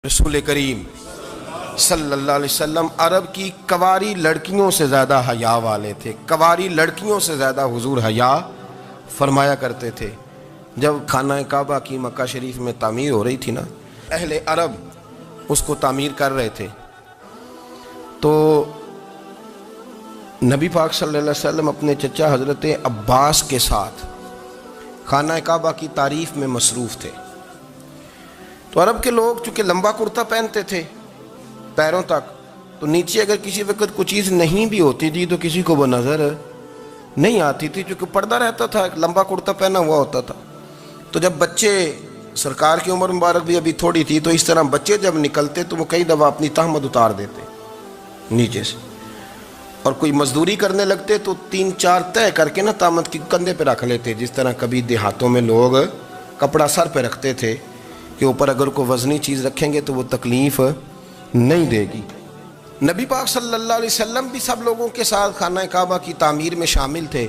رسول کریم صلی اللہ علیہ وسلم عرب کی کواری لڑکیوں سے زیادہ حیا والے تھے۔ کواری لڑکیوں سے زیادہ حضور حیا فرمایا کرتے تھے۔ جب خانہ کعبہ کی مکہ شریف میں تعمیر ہو رہی تھی نا، اہل عرب اس کو تعمیر کر رہے تھے، تو نبی پاک صلی اللہ علیہ وسلم اپنے چچا حضرت عباس کے ساتھ خانہ کعبہ کی تعریف میں مصروف تھے۔ تو عرب کے لوگ چونکہ لمبا کرتا پہنتے تھے پیروں تک، تو نیچے اگر کسی وقت کوئی چیز نہیں بھی ہوتی تھی تو کسی کو وہ نظر نہیں آتی تھی، چونکہ پردہ رہتا تھا، ایک لمبا کرتا پہنا ہوا ہوتا تھا۔ تو جب بچے، سرکار کی عمر مبارک بھی ابھی تھوڑی تھی، تو اس طرح بچے جب نکلتے تو وہ کئی دفعہ اپنی تہمت اتار دیتے نیچے سے، اور کوئی مزدوری کرنے لگتے تو 3-4 طے کر کے نا تہمت کی کندھے پہ رکھ لیتے، جس طرح کبھی دیہاتوں میں لوگ کپڑا سر پہ رکھتے تھے کہ اوپر اگر کوئی وزنی چیز رکھیں گے تو وہ تکلیف نہیں دے گی۔ نبی پاک صلی اللہ علیہ وسلم بھی سب لوگوں کے ساتھ خانہ کعبہ کی تعمیر میں شامل تھے۔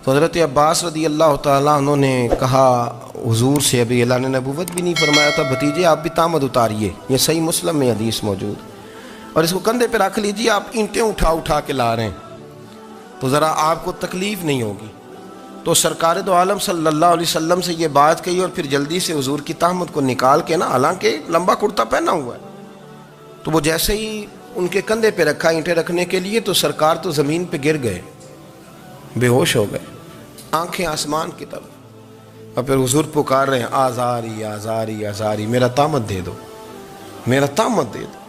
تو حضرت عباس رضی اللہ تعالیٰ عنہ نے کہا حضور سے، ابھی اعلان نبوت بھی نہیں فرمایا تھا، بھتیجے آپ بھی تہمت اتاریے، یہ صحیح مسلم میں حدیث موجود، اور اس کو کندھے پہ رکھ لیجیے، آپ اینٹیں اٹھا کے لا رہے ہیں تو ذرا آپ کو تکلیف نہیں ہوگی۔ تو سرکار دو عالم صلی اللہ علیہ وسلم سے یہ بات کہی، اور پھر جلدی سے حضور کی تہمت کو نکال کے نا، حالانکہ لمبا کرتا پہنا ہوا ہے، تو وہ جیسے ہی ان کے کندھے پہ رکھا اینٹیں رکھنے کے لیے، تو سرکار تو زمین پہ گر گئے، بے ہوش ہو گئے، آنکھیں آسمان کی طرف، اور پھر حضور پکار رہے ہیں آزاری آزاری آزاری، میرا تہمت دے دو، میرا تہمت دے دو۔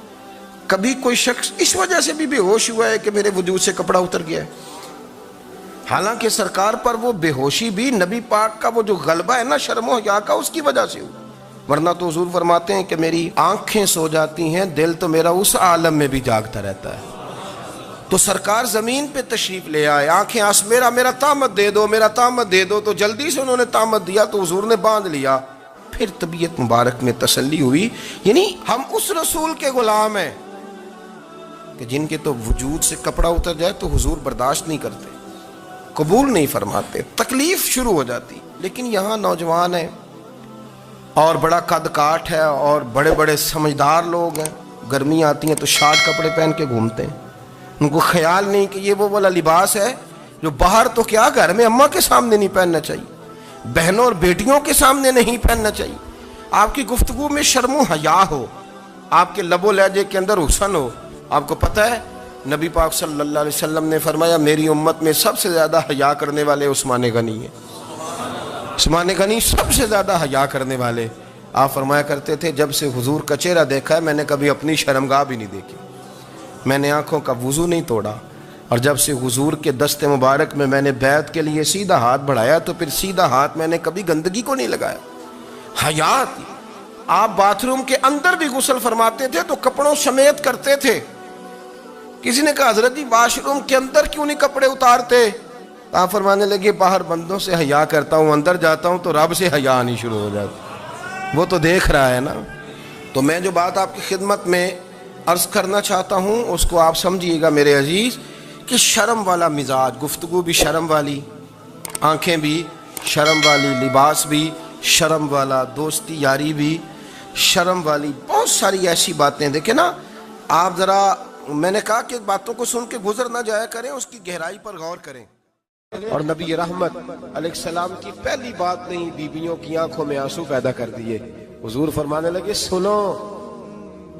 کبھی کوئی شخص اس وجہ سے بھی بے ہوش ہوا ہے کہ میرے وجود سے کپڑا اتر گیا ہے؟ حالانکہ سرکار پر وہ بے ہوشی بھی نبی پاک کا وہ جو غلبہ ہے نا شرم و حیا کا، اس کی وجہ سے ہوا، ورنہ تو حضور فرماتے ہیں کہ میری آنکھیں سو جاتی ہیں، دل تو میرا اس عالم میں بھی جاگتا رہتا ہے۔ تو سرکار زمین پہ تشریف لے آئے، آنکھیں میرا تہمت دے دو، میرا تہمت دے دو، تو جلدی سے انہوں نے تہمت دیا تو حضور نے باندھ لیا۔ پھر طبیعت مبارک میں تسلی ہوئی، یعنی ہم اس رسول کے غلام ہیں کہ جن کے تو وجود سے کپڑا اتر جائے تو حضور برداشت نہیں کرتے، قبول نہیں فرماتے، تکلیف شروع ہو جاتی۔ لیکن یہاں نوجوان ہیں اور بڑا قد کاٹ ہے اور بڑے بڑے سمجھدار لوگ ہیں، گرمی آتی ہیں تو شارٹ کپڑے پہن کے گھومتے ہیں، ان کو خیال نہیں کہ یہ وہ والا لباس ہے جو باہر تو کیا گھر میں اماں کے سامنے نہیں پہننا چاہیے، بہنوں اور بیٹیوں کے سامنے نہیں پہننا چاہیے۔ آپ کی گفتگو میں شرم و حیا ہو، آپ کے لب و لہجے کے اندر حسن ہو۔ آپ کو پتہ ہے نبی پاک صلی اللہ علیہ وسلم نے فرمایا میری امت میں سب سے زیادہ حیا کرنے والے عثمان غنی ہیں، عثمان غنی سب سے زیادہ حیا کرنے والے۔ آپ فرمایا کرتے تھے جب سے حضور کا چہرہ دیکھا ہے میں نے کبھی اپنی شرمگاہ بھی نہیں دیکھی، میں نے آنکھوں کا وضو نہیں توڑا، اور جب سے حضور کے دست مبارک میں نے بیعت کے لیے سیدھا ہاتھ بڑھایا تو پھر سیدھا ہاتھ میں نے کبھی گندگی کو نہیں لگایا۔ حیات، آپ باتھ روم کے اندر بھی غسل فرماتے تھے تو کپڑوں سمیت کرتے تھے۔ کسی نے کہا حضرت جی واش روم کے اندر کیوں نہیں کپڑے اتارتے؟ آپ فرمانے لگے باہر بندوں سے حیا کرتا ہوں، اندر جاتا ہوں تو رب سے حیا آنی شروع ہو جاتی، وہ تو دیکھ رہا ہے نا۔ تو میں جو بات آپ کی خدمت میں عرض کرنا چاہتا ہوں اس کو آپ سمجھیے گا میرے عزیز، کہ شرم والا مزاج، گفتگو بھی شرم والی، آنکھیں بھی شرم والی، لباس بھی شرم والا، دوستی یاری بھی شرم والی، بہت ساری ایسی باتیں۔ دیکھیں نا آپ ذرا، میں نے کہا کہ باتوں کو سن کے گزر نہ جایا کریں، اس کی گہرائی پر غور کریں۔ اور نبی رحمت علیہ السلام کی پہلی بات نہیں بیویوں کی آنکھوں میں آنسو پیدا کر دیے۔ حضور فرمانے لگے سنو،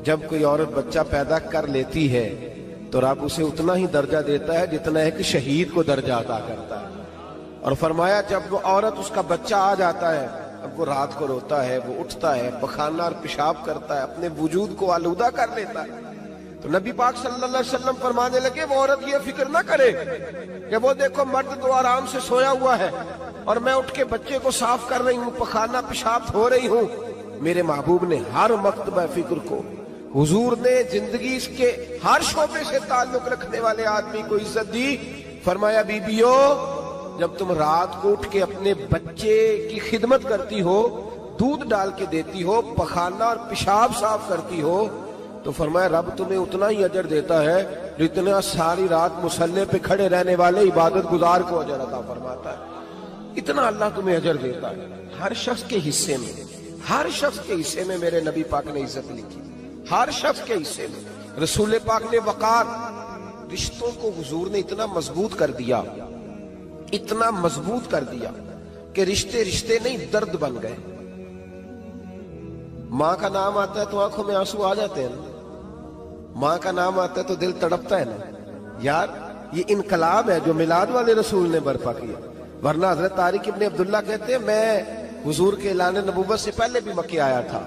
جب کوئی عورت بچہ پیدا کر لیتی ہے تو رب اسے اتنا ہی درجہ دیتا ہے جتنا ایک شہید کو درجہ عطا کرتا ہے۔ اور فرمایا جب وہ عورت اس کا بچہ آ جاتا ہے، اب وہ رات کو روتا ہے، وہ اٹھتا ہے، پخانہ اور پیشاب کرتا ہے، اپنے وجود کو آلودہ کر لیتا ہے، تو نبی پاک صلی اللہ علیہ وسلم فرمانے لگے وہ عورت یہ فکر نہ کرے کہ وہ دیکھو مرد تو آرام سے سویا ہوا ہے اور میں اٹھ کے بچے کو صاف کر رہی ہوں، پخانہ پیشاب دھو رہی ہوں۔ میرے محبوب نے ہر مرتبہ فکر کو، حضور نے زندگی کے ہر شعبے سے تعلق رکھنے والے آدمی کو عزت دی۔ فرمایا بیبیو جب تم رات کو اٹھ کے اپنے بچے کی خدمت کرتی ہو، دودھ ڈال کے دیتی ہو، پخانہ اور پیشاب صاف کرتی ہو، تو فرمایا رب تمہیں اتنا ہی اجر دیتا ہے جتنا ساری رات مصلی پہ کھڑے رہنے والے عبادت گزار کو اجر عطا فرماتا ہے، اتنا اللہ تمہیں اجر دیتا ہے۔ ہر شخص کے حصے میں، ہر شخص کے حصے میں میرے نبی پاک نے عزت لکھی، ہر شخص کے حصے میں۔ رسول پاک نے وقار، رشتوں کو حضور نے اتنا مضبوط کر دیا، اتنا مضبوط کر دیا کہ رشتے رشتے نہیں درد بن گئے۔ ماں کا نام آتا ہے تو آنکھوں میں آنسو آ جاتے ہیں نا، ماں کا نام آتا ہے تو دل تڑپتا ہے نا۔ یار یہ انقلاب ہے جو میلاد والے رسول نے برپا کیا، ورنہ حضرت طارق ابن عبداللہ کہتے ہیں میں حضور کے اعلان نبوت سے پہلے بھی مکے آیا تھا۔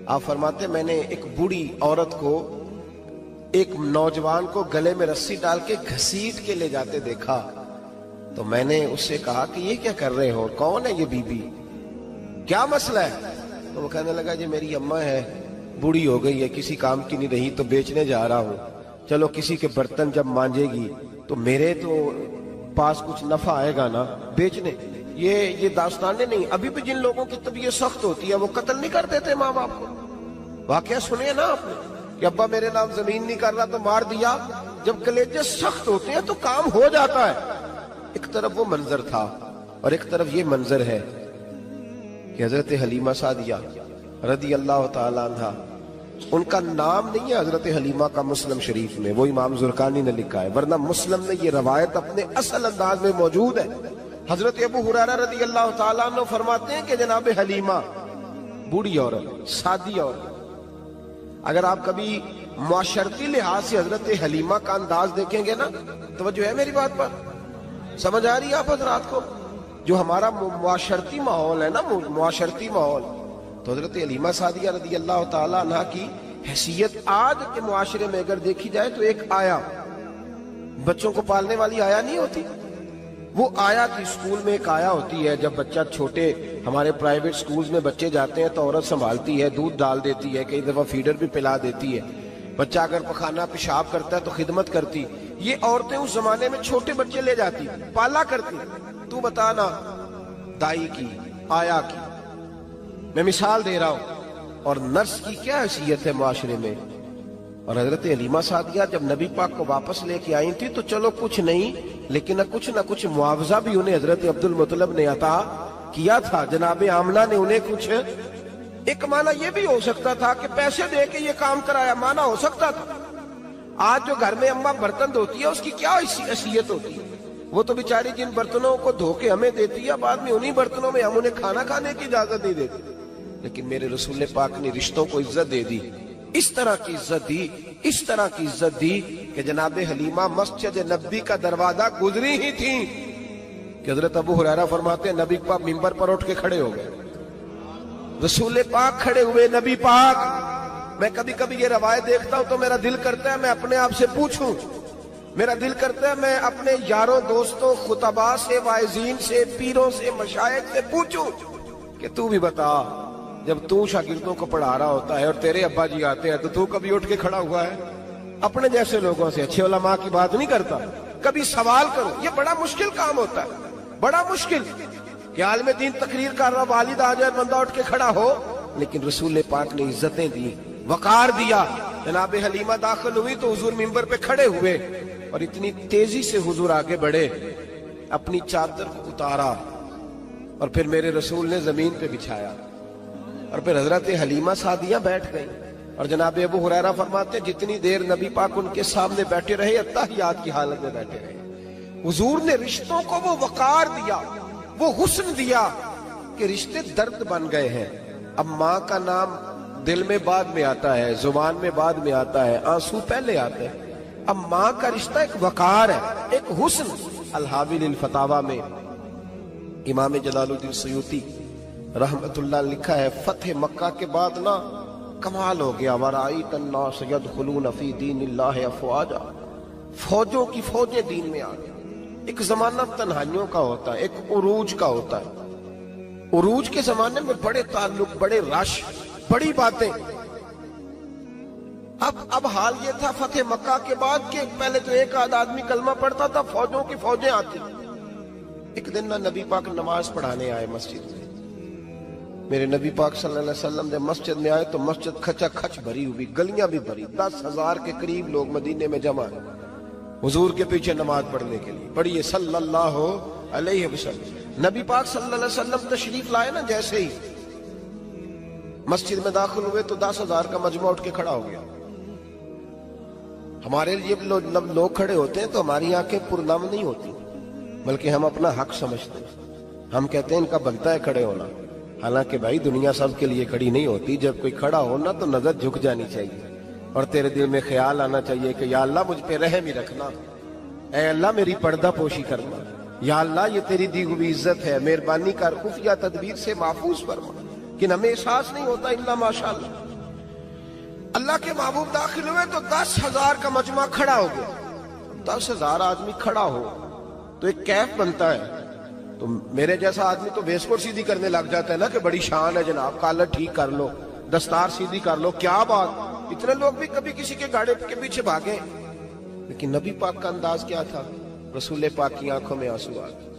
آپ فرماتے میں نے ایک بوڑھی عورت کو، ایک نوجوان کو گلے میں رسی ڈال کے گھسیٹ کے لے جاتے دیکھا، تو میں نے اس سے کہا کہ یہ کیا کر رہے ہو، کون ہے یہ بی بی، کیا مسئلہ ہے؟ تو وہ کہنے لگا جی میری اماں ہے، بوڑھی ہو گئی ہے، کسی کام کی نہیں رہی تو بیچنے جا رہا ہوں، چلو کسی کے برتن جب مانجے گی تو میرے تو پاس کچھ نفع آئے گا نا بیچنے۔ یہ داستانیں نہیں، ابھی بھی جن لوگوں کی طبیعت سخت ہوتی ہے وہ قتل نہیں کر دیتے ماں باپ کو۔ واقعہ سنے نا آپ نے کہ ابا میرے نام زمین نہیں کر رہا تو مار دیا۔ جب کلیجے سخت ہوتے ہیں تو کام ہو جاتا ہے۔ ایک طرف وہ منظر تھا اور ایک طرف یہ منظر ہے کہ حضرت حلیمہ سعدیہ رضی اللہ تعالی عنہ، ان کا نام نہیں ہے حضرت حلیمہ کا مسلم شریف میں، وہ امام زرقانی نے لکھا ہے، ورنہ مسلم میں یہ روایت اپنے اصل انداز میں موجود ہے۔ حضرت ابو ہریرہ رضی اللہ تعالیٰ عنہ فرماتے ہیں کہ جناب حلیمہ بوڑھی عورت، سادی عورت، اگر آپ کبھی معاشرتی لحاظ سے حضرت حلیمہ کا انداز دیکھیں گے نا، توجہ ہے میری بات پر، سمجھ آ رہی ہے آپ حضرات کو؟ جو ہمارا معاشرتی ماحول ہے نا، معاشرتی ماحول، تو حضرت حلیمہ سعدیہ رضی اللہ تعالیٰ عنہ کی حیثیت آج کے معاشرے میں اگر دیکھی جائے تو ایک آیا، بچوں کو پالنے والی آیا نہیں ہوتی، وہ آیا کی اسکول میں ایک آیا ہوتی ہے۔ جب بچہ چھوٹے ہمارے پرائیویٹ سکولز میں بچے جاتے ہیں تو عورت سنبھالتی ہے، دودھ ڈال دیتی ہے، کئی دفعہ فیڈر بھی پلا دیتی ہے، بچہ اگر پخانہ پیشاب کرتا ہے تو خدمت کرتی۔ یہ عورتیں اس زمانے میں چھوٹے بچے لے جاتی، پالا کرتی۔ تو بتانا دائی کی، آیا کی، میں مثال دے رہا ہوں، اور نرس کی کیا حیثیت ہے معاشرے میں۔ اور حضرت حلیمہ سعدیہ جب نبی پاک کو واپس لے کے آئی تھی تو چلو کچھ نہیں، لیکن نہ کچھ معاوضہ بھی انہیں حضرت عبد المطلب نے عطا کیا تھا، جناب آمنہ نے انہیں کچھ، ایک معنی یہ بھی ہو سکتا تھا کہ پیسے دے کے یہ کام کرایا، معنی ہو سکتا تھا۔ آج جو گھر میں اماں برتن دھوتی ہے اس کی کیا حیثیت ہوتی ہے؟ وہ تو بیچاری جن برتنوں کو دھو کے ہمیں دیتی ہے، بعد میں انہی برتنوں میں ہم انہیں کھانا کھانے کی اجازت نہیں دیتے۔ لیکن میرے رسول پاک نے رشتوں کو عزت دے دی، اس طرح کی عزت دی، اس طرح کی عزت دی کہ جناب حلیمہ مسجد نبی کا دروازہ گزری ہی تھی کہ حضرت ابو ہریرہ فرماتے ہیں نبی پاک منبر پر اٹھ کے کھڑے ہو گئے، رسول پاک کھڑے ہوئے، نبی پاک۔ میں کبھی کبھی یہ روایت دیکھتا ہوں تو میرا دل کرتا ہے میں اپنے آپ سے پوچھوں، میرا دل کرتا ہے میں اپنے یاروں دوستوں خطباء سے، واعظین سے، پیروں سے، مشائخ سے پوچھوں کہ تو بھی بتا، جب تو شاگردوں کو پڑھا رہا ہوتا ہے اور تیرے ابا جی آتے ہیں تو کبھی اٹھ کے کھڑا ہوا ہے؟ اپنے جیسے لوگوں سے، اچھے علماء کی بات نہیں کرتا، کبھی سوال کرو۔ یہ بڑا مشکل کام ہوتا ہے، بڑا مشکل کہ عالم دین تقریر کر رہا، والد آ جائے، بندہ اٹھ کے کھڑا ہو۔ لیکن رسول پاک نے عزتیں دی، وقار دیا۔ جناب حلیمہ داخل ہوئی تو حضور منبر پہ کھڑے ہوئے اور اتنی تیزی سے حضور آگے بڑھے، اپنی چادر کو اتارا اور پھر میرے رسول نے زمین پہ بچھایا، اور پھر حضرت حلیمہ سعدیہ بیٹھ گئی۔ اور جناب ابو ہریرہ فرماتے جتنی دیر نبی پاک ان کے سامنے بیٹھے رہے، اتحیات کی حالت میں بیٹھے رہے۔ حضور نے رشتوں کو وہ وقار دیا، وہ حسن دیا کہ رشتے درد بن گئے ہیں۔ اب ماں کا نام دل میں بعد میں آتا ہے، زبان میں بعد میں آتا ہے، آنسو پہلے آتے ہیں۔ اب ماں کا رشتہ ایک وقار ہے، ایک حسن۔ الحاوی للفتاوی میں امام جلال الدین سیوطی رحمت اللہ لکھا ہے، فتح مکہ کے بعد نا کمال ہو گیا، وَرَأَيْتَ النَّاسَ يَدْخُلُونَ فِي دِينِ اللَّهِ أَفْوَاجًا، فوجوں کی فوجیں دین میں آ گئی۔ ایک زمانہ تنہائیوں کا ہوتا ہے، ایک عروج کا ہوتا ہے۔ عروج کے زمانے میں بڑے تعلق، بڑے رش، بڑی باتیں۔ اب حال یہ تھا فتح مکہ کے بعد کہ پہلے تو ایک آدھ آدمی کلمہ پڑھتا تھا، فوجوں کی فوجیں آتی۔ ایک دن نہ نبی پاک نماز پڑھانے آئے مسجد میں، میرے نبی پاک صلی اللہ علیہ وسلم نے مسجد میں آئے تو مسجد کھچا کھچ بھری ہوئی، گلیاں بھی بھری، 10,000 کے قریب لوگ مدینے میں جمع ہیں حضور کے پیچھے نماز پڑھنے کے لیے۔ پڑھیے صلی اللہ علیہ وسلم۔ نبی پاک صلی اللہ علیہ وسلم تشریف لائے نا، جیسے ہی مسجد میں داخل ہوئے تو 10,000 کا مجمع اٹھ کے کھڑا ہو گیا. ہمارے لیے لوگ کھڑے ہوتے ہیں تو ہماری آنکھیں پرنم نہیں ہوتی، بلکہ ہم اپنا حق سمجھتے ہیں. ہم کہتے ہیں ان کا بنتا ہے کھڑے ہونا، حالانکہ بھائی دنیا سب کے لیے کھڑی نہیں ہوتی. جب کوئی کھڑا ہونا تو نظر جھک جانی چاہیے اور تیرے دل میں خیال آنا چاہیے کہ یا اللہ مجھ پہ رحم ہی رکھنا، اے اللہ میری پردہ پوشی کرنا، یا اللہ یہ تیری دی ہوئی عزت ہے، مہربانی کر خفیہ تدبیر سے محفوظ فرما. کہ ہمیں احساس نہیں ہوتا الا ماشاءاللہ. اللہ کے محبوب داخل ہوئے تو 10,000 کا مجمع کھڑا ہو گیا. 10,000 آدمی کھڑا ہو تو ایک کیف بنتا ہے. تو میرے جیسا آدمی تو ویس کو سیدھی کرنے لگ جاتا ہے نا کہ بڑی شان ہے جناب، کالر ٹھیک کر لو، دستار سیدھی کر لو، کیا بات. اتنے لوگ بھی کبھی کسی کے گاڑے کے پیچھے بھاگے، لیکن نبی پاک کا انداز کیا تھا؟ رسول پاک کی آنکھوں میں آنسو آ گئے.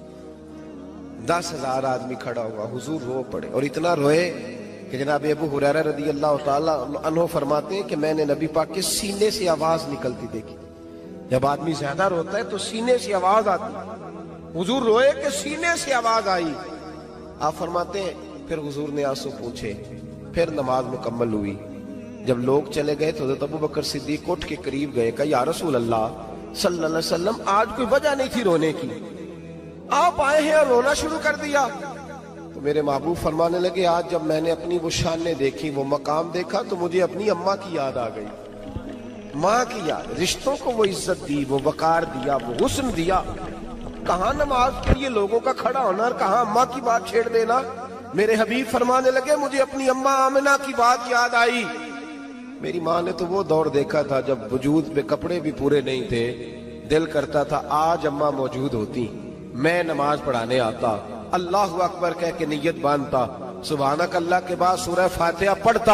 10,000 آدمی کھڑا ہوا، حضور رو پڑے اور اتنا روئے کہ جناب ابو ہریرہ رضی اللہ تعالیٰ عنہ فرماتے ہیں کہ میں نے نبی پاک کے سینے سے آواز نکلتی دیکھی. جب آدمی زیادہ روتا ہے تو سینے سے آواز آتی. حضور روئے کہ سینے سے آواز آئی. آپ فرماتے ہیں پھر حضور نے آنسو پوچھے، پھر نماز مکمل ہوئی. جب لوگ چلے گئے تو حضرت ابو بکر صدیق اٹھ کے قریب گئے، کہا یا رسول اللہ صلی اللہ علیہ وسلم آج کوئی وجہ نہیں تھی رونے کی، آپ آئے ہیں اور رونا شروع کر دیا. تو میرے محبوب فرمانے لگے آج جب میں نے اپنی وہ شانیں دیکھی، وہ مقام دیکھا تو مجھے اپنی اماں کی یاد آ گئی. ماں کی یاد، رشتوں کو وہ عزت دی، وہ وقار دیا، وہ حسن دیا. کہاں نماز کے لیے لوگوں کا کھڑا ہونا اور کہاں اماں کی بات چھیڑ دینا. میرے حبیب فرمانے لگے مجھے اپنی اماں آمنہ کی بات یاد آئی. میری ماں نے تو وہ دور دیکھا تھا جب وجود میں کپڑے بھی پورے نہیں تھے، دل کرتا تھا آج اماں موجود ہوتی، میں نماز پڑھانے آتا، اللہ اکبر کہہ کے نیت باندھتا، سبحانک اللہ کے بعد سورہ فاتحہ پڑھتا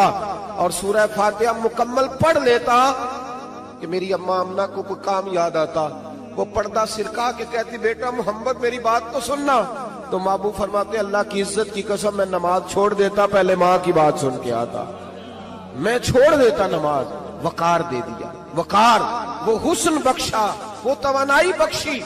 اور سورہ فاتحہ مکمل پڑھ لیتا کہ میری اماں آمنہ کو کوئی کام یاد آتا. وہ پردہ سرکا کے کہتی بیٹا محمد میری بات تو سننا. تو محبوب فرماتے اللہ کی عزت کی قسم میں نماز چھوڑ دیتا، پہلے ماں کی بات سن کے آتا. میں چھوڑ دیتا نماز. وقار دے دیا، وقار، وہ حسن بخشا، وہ توانائی بخشی